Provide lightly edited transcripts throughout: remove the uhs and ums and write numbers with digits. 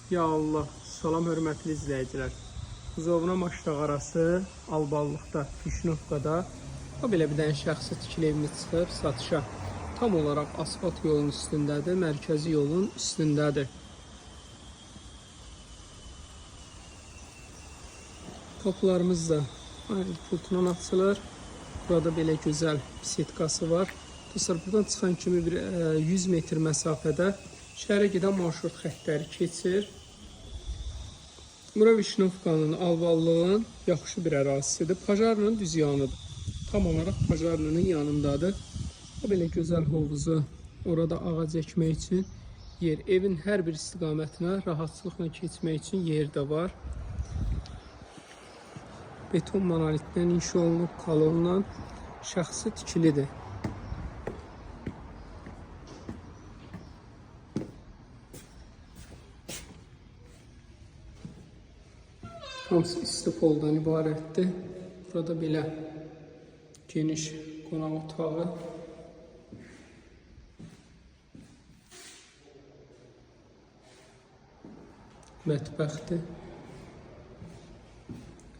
Ya Allah, salam hörmətli izləyicilər. Buzovna Maşdağ arası Alballıqda, Kişinovkada o belə bir dənə şəxsi tikili evini çıxıb satışa. Tam olaraq asfalt yolun üstündədir, mərkəzi yolun üstündədir. Qapılarımız da pultundan açılır. Burada belə gözəl bisetkası var. Dostlar, buradan çıxan kimi bir 100 metr məsafədə şəhərə gedən marşrut xəttləri keçir. Bura Kişinovkanın, Alballığın yaxşı bir ərazisidir. Pajarlının düz yanıdır. Tam olaraq Pajarlının yanındadır. O belə gözəl hovuzu, orada ağac əkmək üçün yer. Evin hər bir istiqamətinə rahatçılıqla keçmək üçün yer də var. Beton monolitdən inşa olunub, kalonla şəxsi tikilidir. Hamısı istifoldan ibarətdir. Burada belə geniş qonaq otağı. Mətbəxdir.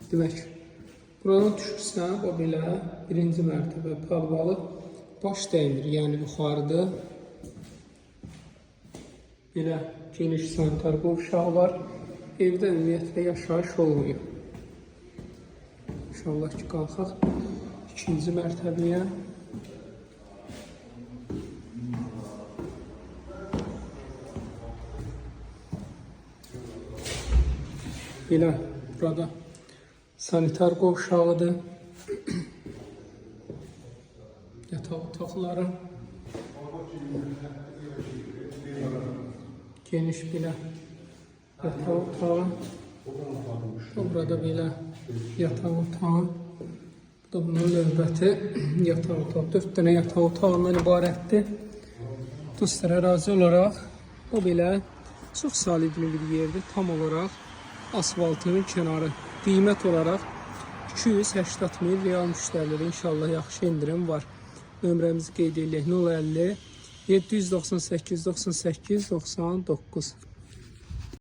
Demək, buradan düşürsən, o belə birinci mərtəbə palvalı baş dəymir, yəni yuxarıda. Belə geniş sanitar qovşağı var. Evdə ümumiyyətlə yaşayış olmuyor. İnşallah ki, qalxaq ikinci mərtəbəyə. Belə burada sanitar qovşağıdır. Yataq otaqları. Geniş belə yataq otağı. Burada belə yataq otağı. Bu da bunun növbəti yataq otağı. 4 dənə yataq otağından ibarətdir. Dostlar, ərazi olaraq o belə çox salibli bir yerdir. Tam olaraq asfaltının kənarı. Qiymət olaraq 280 min real müştərilərə inşallah yaxşı indirim var. Nömrəmizi qeyd edək. 050 798 98 99.